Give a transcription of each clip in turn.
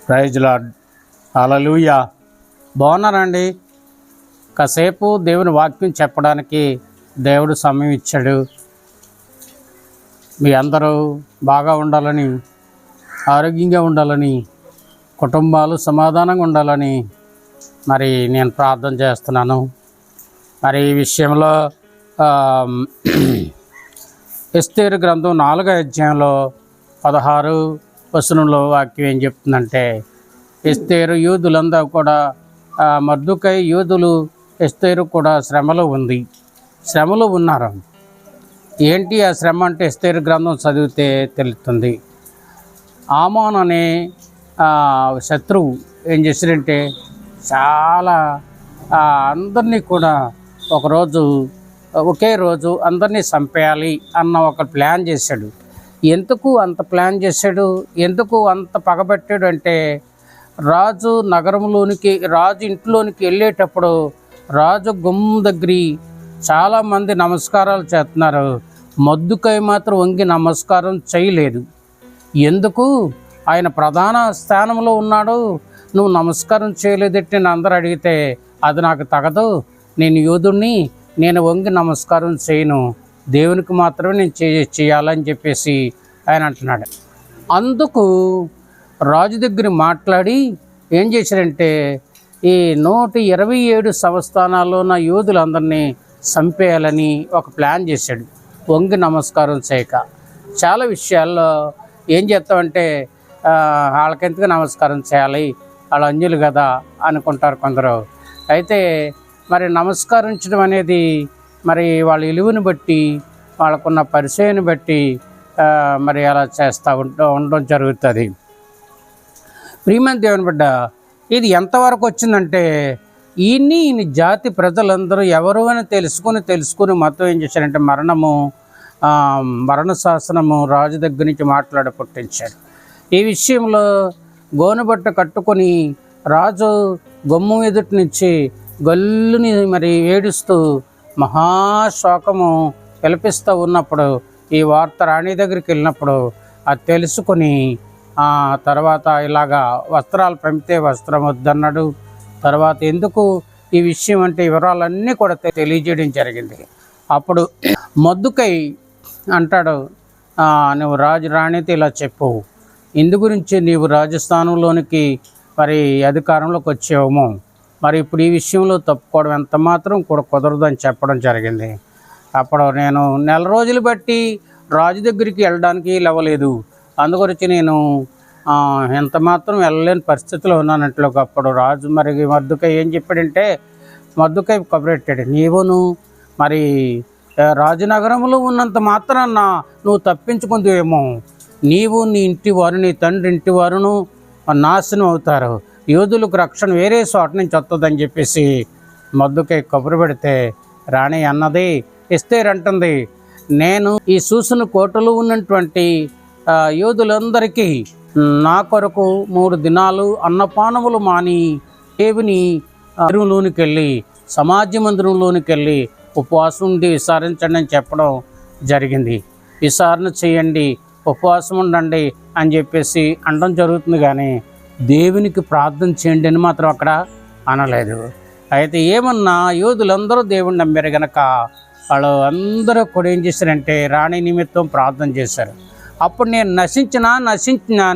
Praise lord. హల్లెలూయా. బాగున్నారండి? కాసేపు దేవుని వాక్యం చెప్పడానికి దేవుడు సమయం ఇచ్చాడు. మీ అందరూ బాగా ఉండాలని, ఆరోగ్యంగా ఉండాలని, కుటుంబాలు సమాధానంగా ఉండాలని మరి నేను ప్రార్థన చేస్తున్నాను. మరి ఈ విషయంలో ఎస్తేరు గ్రంథం 4వ అధ్యాయంలో 16 వచనంలో వాక్యం ఏం చెప్తుందంటే, ఎస్తేరు యూదులందరూ కూడా మర్దుకై యూదులు ఎస్తేరు కూడా శ్రమలో ఉన్నారు. ఏంటి ఆ శ్రమ అంటే ఎస్తేరు గ్రంథం చదివితే తెలుస్తుంది. ఆమోన్ అనే శత్రువు ఏం చేశాడంటే చాలా అందరినీ కూడా ఒకే రోజు అందరినీ చంపేయాలి అన్న ఒక ప్లాన్ చేశాడు. ఎందుకు అంత ప్లాన్ చేశాడు, ఎందుకు అంత పగబెట్టాడు అంటే, రాజు ఇంట్లోనికి వెళ్ళేటప్పుడు రాజు గుమ్మం దగ్గర చాలామంది నమస్కారాలు చేస్తున్నారు. మొద్దుకై మాత్రం వంగి నమస్కారం చేయలేదు. ఎందుకు? ఆయన ప్రధాన స్థానంలో ఉన్నాడు, నువ్వు నమస్కారం చేయలేదట్టి నేను అందరూ అడిగితే అది నాకు తగదు, నేను యూదుణ్ణి, నేను వంగి నమస్కారం చేయను, దేవునికి మాత్రమే నేను చేయాలని చెప్పేసి ఆయన అంటున్నాడు. అందుకు రాజు దగ్గర మాట్లాడి ఏం చేశారంటే, ఈ 127 సంస్థానాల్లో ఉన్న యూదులందరినీ చంపేయాలని ఒక ప్లాన్ చేశాడు, వంగి నమస్కారం చేయక. చాలా విషయాల్లో ఏం చేస్తామంటే, వాళ్ళకెందుకు నమస్కారం చేయాలి, వాళ్ళు అంజులు కదా అనుకుంటారు కొందరు. అయితే మరి నమస్కరించడం అనేది మరి వాళ్ళ విలువను బట్టి, వాళ్ళకున్న పరిచయాన్ని బట్టి మరి అలా ఉండడం జరుగుతుంది. ప్రియమైన దేవుని బిడ్డ, ఇది ఎంతవరకు వచ్చిందంటే, ఈయన జాతి ప్రజలందరూ ఎవరు అని తెలుసుకుని మొత్తం ఏం చేశారంటే మరణ శాసనము రాజు దగ్గర నుంచి పుట్టించాడు. ఈ విషయంలో గోనుబట్ట కట్టుకొని రాజు గుమ్మం ఎదుటి నుంచి గల్లుని మరి ఏడుస్తూ మహాశోకము పిలిపిస్తూ ఉన్నప్పుడు ఈ వార్త రాణి దగ్గరికి వెళ్ళినప్పుడు అది తెలుసుకొని తర్వాత ఇలాగా వస్త్రాలు పంపితే వస్త్రం వద్దన్నాడు. తర్వాత ఎందుకు ఈ విషయం అంటే వివరాలన్నీ కూడా తెలియజేయడం జరిగింది. అప్పుడు మొద్దుకై అంటాడు, నువ్వు రాణితో ఇలా చెప్పు, ఇందు గురించి నీవు రాజస్థానంలోనికి మరి అధికారంలోకి వచ్చేవేమో, మరి ఇప్పుడు ఈ విషయంలో తప్పుకోవడం ఎంత మాత్రం కూడా కుదరదు అని చెప్పడం జరిగింది. అప్పుడు నేను నెల రోజులు బట్టి రాజు దగ్గరికి వెళ్ళడానికి లేవలేదు, అందుగురించి నేను ఎంత మాత్రం వెళ్ళలేని పరిస్థితిలో ఉన్నానంటే, అప్పుడు రాజు మరి మొద్దుకై ఏం చెప్పాడంటే, మొద్దుకై కబురెట్టాడు, నీవును మరి రాజనగరంలో ఉన్నంత మాత్రాన నువ్వు తప్పించుకుందేమో, నీవు నీ ఇంటి వారు నీ తండ్రి ఇంటి వారును నాశనం అవుతారు, యోధులకు రక్షణ వేరే చోట నుంచి వస్తుందని చెప్పేసి మొద్దుకై కబురు పెడితే, రాణి అన్నది, ఎస్తేరు అంటుంది, నేను ఈ సూసన కోటలో ఉన్నటువంటి యోధులందరికీ నా కొరకు 3 దినాలు అన్నపానములు మాని దేవుని మందిరంలోనికి వెళ్ళి, సమాజ మందిరంలోనికి వెళ్ళి ఉపవాసం ఉండి విచారించండి అని చెప్పడం జరిగింది. విచారణ చేయండి, ఉపవాసం ఉండండి అని చెప్పేసి అనడం జరుగుతుంది, కానీ దేవునికి ప్రార్థన చేయండి అని మాత్రం అక్కడ అనలేదు. అయితే ఏమన్నా యోధులందరూ దేవుని నమ్మారు కనుక వాళ్ళు అందరూ కూడా ఏం చేశారంటే రాణి నిమిత్తం ప్రార్థన చేశారు. అప్పుడు నేను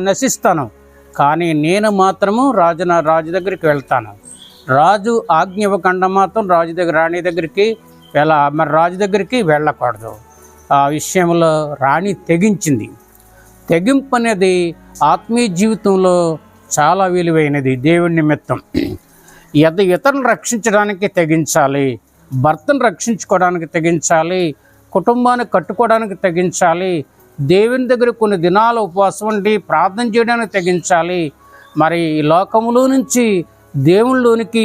నశిస్తాను, కానీ నేను మాత్రము రాజు దగ్గరికి వెళ్తాను, రాజు ఆజ్ఞ ఇవ్వకుండా మాత్రం రాణి దగ్గరికి మరి రాజు దగ్గరికి వెళ్ళకూడదు. ఆ విషయంలో రాణి తెగించింది. తెగింపు అనేది ఆత్మీయ జీవితంలో చాలా విలువైనది. దేవుని నిమిత్తం ఇతరులను రక్షించడానికి తెగించాలి, భర్తను రక్షించుకోవడానికి తెగించాలి, కుటుంబాన్ని కట్టుకోవడానికి తెగించాలి, దేవుని దగ్గర కొన్ని దినాలు ఉపవాసం ఉండి ప్రార్థన చేయడానికి తెగించాలి, మరి లోకములో నుంచి దేవుళ్ళలోనికి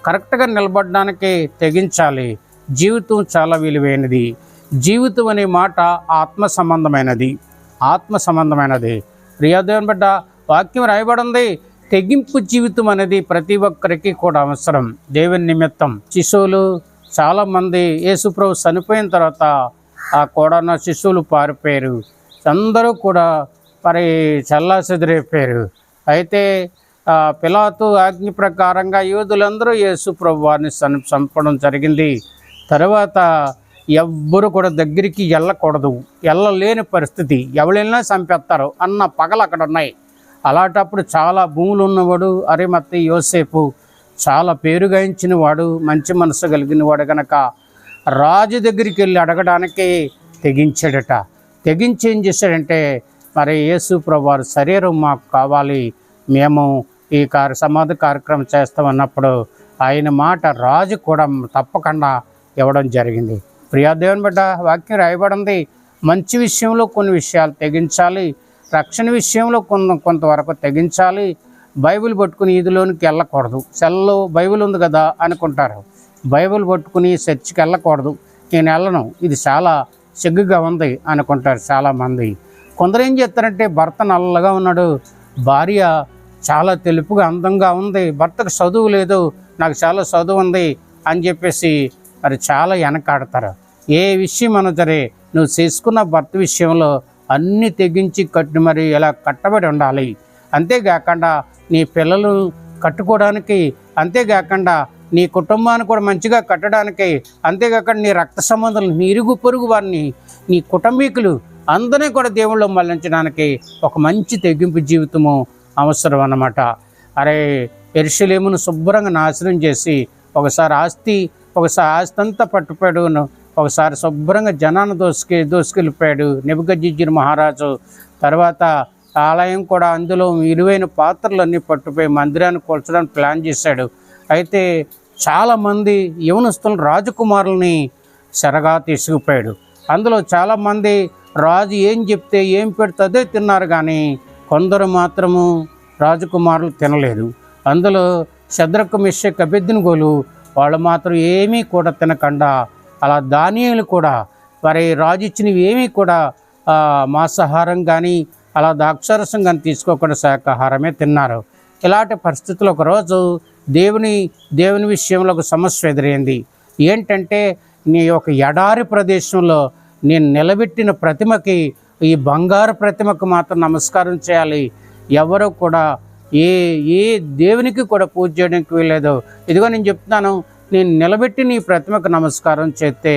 కరెక్ట్గా నిలబడడానికి తెగించాలి. జీవితం చాలా విలువైనది. జీవితం అనే మాట ఆత్మ సంబంధమైనది. ప్రియదేవుని బిడ్డ, వాక్యం రాయబడింది, తెగింపు జీవితం అనేది ప్రతి ఒక్కరికి కూడా అవసరం. దేవుని నిమిత్తం శిశువులు చాలామంది యేసుప్రభు చనిపోయిన తర్వాత ఆ కోడన్న శిశువులు పారిపోయారు, అందరూ కూడా మరి చల్లాచెదిరైపోయారు. అయితే పిలాతు ఆజ్ఞ ప్రకారంగా యూదులందరూ యేసు ప్రభువారిని చంపడం జరిగింది. తర్వాత ఎవ్వరు కూడా దగ్గరికి వెళ్ళకూడదు, వెళ్ళలేని పరిస్థితి, ఎవరైనా చంపేస్తారు అన్న పగలు అక్కడ ఉన్నాయి. అలాంటప్పుడు చాలా భూములు ఉన్నవాడు అరిమత్తయి యోసేపు చాలా పేరుగాయించిన వాడు, మంచి మనసు కలిగిన వాడు కనుక రాజు దగ్గరికి వెళ్ళి అడగడానికి తెగించాడట. తెగించి ఏం చేశాడంటే, మరి యేసు ప్రభువారి శరీరం మాకు కావాలి, మేము ఈ సమాధి కార్యక్రమం చేస్తామన్నప్పుడు ఆయన మాట రాజు కూడా తప్పకుండా ఇవ్వడం జరిగింది. ప్రియా దేవుని బిడ్డ, వాక్యం రాయబడింది, మంచి విషయంలో కొన్ని విషయాలు తెగించాలి, రక్షణ విషయంలో కొంతవరకు తెగించాలి. బైబిల్ పట్టుకుని ఈదిలోనికి వెళ్ళకూడదు. సెల్లో బైబిల్ ఉంది కదా అనుకుంటారు, బైబిల్ పట్టుకుని చర్చికి వెళ్ళకూడదు, నేను వెళ్ళను, ఇది చాలా సిగ్గుగా ఉంది అనుకుంటారు చాలామంది. కొందరు ఏం చేస్తారంటే, భర్త నల్లగా ఉన్నాడు, భార్య చాలా తెలుపుగా అందంగా ఉంది, భర్తకు చదువు లేదు, నాకు చాలా చదువు ఉంది అని చెప్పేసి మరి చాలా వెనకాడతారు. ఏ విషయం అన్నా సరే నువ్వు చేసుకున్న భర్త విషయంలో అన్నీ తెగించి మరి ఇలా కట్టబడి ఉండాలి. అంతేకాకుండా నీ పిల్లలు కట్టుకోవడానికి, అంతేకాకుండా నీ కుటుంబాన్ని కూడా మంచిగా కట్టడానికి, అంతేకాకుండా నీ రక్త సంబంధాలు, నీ ఇరుగు పొరుగు వారిని, నీ కుటుంబీకులు అందరినీ కూడా దేవుళ్ళు మళ్లించడానికి ఒక మంచి తెగింపు జీవితము అవసరం అన్నమాట. అరే, యెరూషలేమును శుభ్రంగా నాశనం చేసి ఒకసారి ఆస్తి అంతా పట్టుపోయాడు, ఒకసారి శుభ్రంగా జనాన్ని దోసుకెళ్ళిపోయాడు నెబుకద్నెజరు మహారాజు. తర్వాత ఆలయం కూడా అందులో విలువైన పాత్రలన్నీ పట్టుపోయి మందిరాన్ని కూల్చడానికి ప్లాన్ చేశాడు. అయితే చాలామంది యవనస్తులను, రాజకుమారుల్ని చెరగా తీసుకుపోయాడు. అందులో చాలామంది రాజు ఏం చెప్తే ఏం పెడితే అదే తిన్నారు, కానీ కొందరు మాత్రము రాజకుమారులు తినలేదు. అందులో షద్రకు, మెషకు, అబేద్నెగోలు వాళ్ళు మాత్రం ఏమీ కూడా తినకుండా, అలా దానియేలు కూడా మరి రాజు ఇచ్చినవి ఏమీ కూడా మాంసాహారం కానీ అలా ద్రాక్షారసం కానీ తీసుకోకుండా శాకాహారమే తిన్నారు. ఇలాంటి పరిస్థితుల్లో ఒకరోజు దేవుని విషయంలో ఒక సమస్య ఎదురైంది. ఏంటంటే, నీ ఒక ఎడారి ప్రదేశంలో నేను నిలబెట్టిన ప్రతిమకి, ఈ బంగారు ప్రతిమకు మాత్రం నమస్కారం చేయాలి, ఎవరో కూడా ఏ దేవునికి కూడా పూజ చేయడానికి వీల్లేదు. ఇదిగో నేను చెప్తున్నాను, నేను నిలబెట్టి నీ ప్రతిమకు నమస్కారం చేస్తే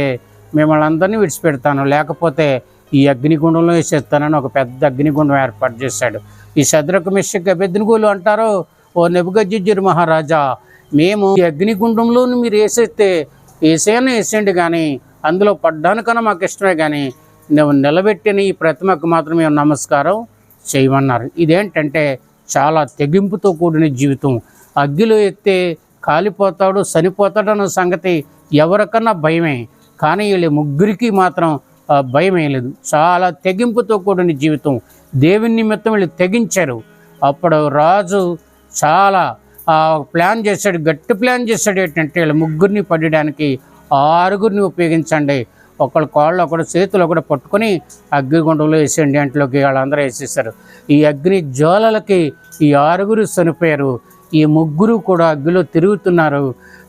మిమ్మల్ని అందరినీ విడిచిపెడతాను, లేకపోతే ఈ అగ్నిగుండంలో వేసేస్తానని ఒక పెద్ద అగ్నిగుండం ఏర్పాటు చేశాడు. ఈ షద్రకు, మెషకు, అబేద్నెగోలు అంటారు, ఓ నెబుకద్నెజరు మహారాజా, మేము ఈ అగ్నిగుండంలో మీరు వేసేయండి, కానీ అందులో పడ్డానికన్నా మాకు ఇష్టమే, కానీ నువ్వు నిలబెట్టిన ఈ ప్రతిమకు మాత్రం మేము నమస్కారం చేయమన్నారు. ఇదేంటంటే చాలా తెగింపుతో కూడిన జీవితం. అగ్గిలో ఎత్తే కాలిపోతాడు, చనిపోతాడన్న సంగతి ఎవరికన్నా భయమే, కానీ వీళ్ళ ముగ్గురికి మాత్రం భయమే లేదు. చాలా తెగింపుతో కూడిన జీవితం. దేవుని నిమిత్తం వీళ్ళు తెగించారు. అప్పుడు రాజు చాలా ప్లాన్ చేశాడు, గట్టి ప్లాన్ చేశాడు. ఏంటంటే, వీళ్ళ ముగ్గురిని పడడానికి 6 ఉపయోగించండి, ఒకళ్ళ కాళ్ళు ఒకటి చేతులు ఒకటి పట్టుకొని అగ్నిగుండంలో వేసేయండి అంట్లోకి వాళ్ళందరూ వేసేసారు. ఈ అగ్ని జ్వాలలకి ఈ 6 చనిపోయారు. ఈ 3 కూడా అగ్గిలో తిరుగుతున్నారు.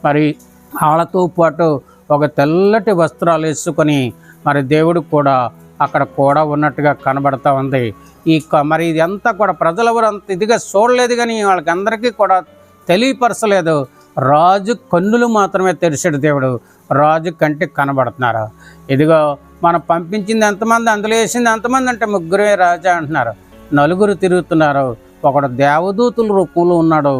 మరి వాళ్ళతో పాటు ఒక తెల్లటి వస్త్రాలు వేసుకొని మరి దేవుడు కూడా అక్కడ కూడా ఉన్నట్టుగా కనబడతా ఉంది. మరి ఇదంతా కూడా ప్రజలెవరు అంత ఇదిగా చూడలేదు, కానీ వాళ్ళకి అందరికీ కూడా తెలియపరచలేదు. రాజు కన్నులు మాత్రమే తెరిచాడు దేవుడు, రాజు కంటికి కనబడుతున్నారు. ఇదిగో మనం పంపించింది ఎంతమంది, అందులో వేసింది ఎంతమంది అంటే 3 రాజా అంటున్నారు. 4 తిరుగుతున్నారు, ఒకడు దేవదూతుల రూపంలో ఉన్నాడు,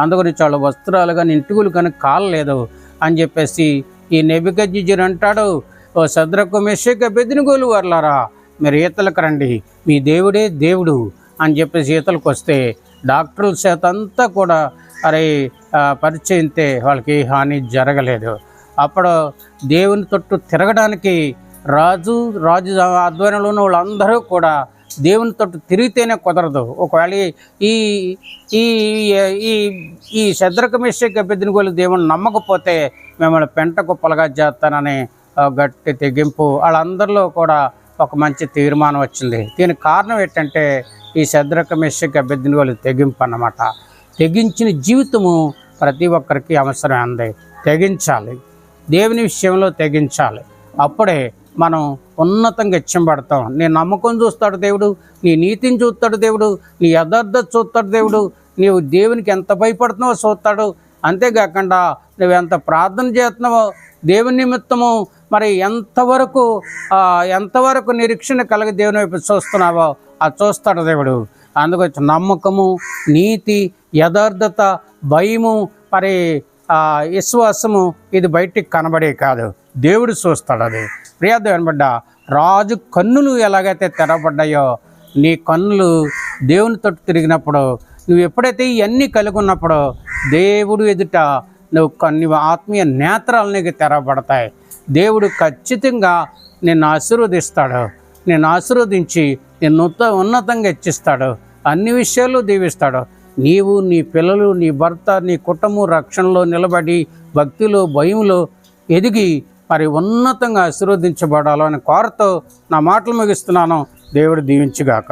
అందుగురించి వాళ్ళ వస్త్రాలు కానీ ఇంటికులు కానీ కాలలేదు అని చెప్పేసి ఈ నెబుకద్నెజరు అంటాడు, ఓ షద్రకు, మెషకు, అబేద్నెగోలు వర్లారా, మీరు ఈతలకు రండి, మీ దేవుడే దేవుడు అని చెప్పేసి ఈతలకు వస్తే డాక్టర్ల చేత అంతా కూడా పరిచయితే వాళ్ళకి హాని జరగలేదు. అప్పుడు దేవుని తట్టు తిరగడానికి రాజు ఆధ్వర్యంలో ఉన్న వాళ్ళందరూ కూడా దేవుని తట్టు తిరిగితేనే కుదరదు. ఒకవేళ ఈ ఈ ఈ షద్రకు, మెషకు, అబేద్నెగోలు దేవుని నమ్మకపోతే మిమ్మల్ని పెంట కుప్పలుగా చేస్తానని గట్టి తెగింపు వాళ్ళందరిలో కూడా ఒక మంచి తీర్మానం వచ్చింది. దీనికి కారణం ఏంటంటే, ఈ షద్రకు, మెషకు, అబేద్నెగోలు తెగింపు అన్నమాట. తెగించిన జీవితము ప్రతి ఒక్కరికి అవసరం అంది. తెగించాలి, దేవుని విషయంలో తెగించాలి. అప్పుడే మనం ఉన్నతంగా హెచ్చింపడతాం. నీ నమ్మకం చూస్తాడు దేవుడు, నీ నీతిని చూస్తాడు దేవుడు, నీ యథార్థత చూస్తాడు దేవుడు, నీవు దేవునికి ఎంత భయపడుతున్నావో చూస్తాడు. అంతేకాకుండా నువ్వు ఎంత ప్రార్థన చేస్తున్నావో దేవుని నిమిత్తము మరి ఎంతవరకు నిరీక్షణ కలిగి దేవుని వైపు చూస్తున్నావో అది చూస్తాడు దేవుడు. అందుకొచ్చి నమ్మకము, నీతి, యథార్థత, భయము, మరి విశ్వాసము ఇది బయటికి కనబడే కాదు, దేవుడు చూస్తాడు. అది ప్రియదేవుని బిడ్డ, రాజు కన్నులు ఎలాగైతే తెరవబడ్డాయో నీ కన్నులు దేవుని తట్టు తిరిగినప్పుడు, నువ్వు ఎప్పుడైతే ఇవన్నీ కలిగి ఉన్నప్పుడు దేవుడు ఎదుట నువ్వు ఆత్మీయ నేత్రాలు నీకు తెరవబడతాయి. దేవుడు ఖచ్చితంగా నిన్ను ఆశీర్వదిస్తాడు. నిన్ను ఆశీర్వదించి నిన్ను ఉన్నతంగా హెచ్చిస్తాడు. అన్ని విషయాలు దీవిస్తాడు. నీవు, నీ పిల్లలు, నీ భర్త, నీ కుటుంబం రక్షణలో నిలబడి భక్తిలో, భయంలో ఎదిగి మరి ఉన్నతంగా ఆశీర్వదించబడాలని కోరతో నా మాటలు ముగిస్తున్నాను. దేవుడు దీవించుగాక.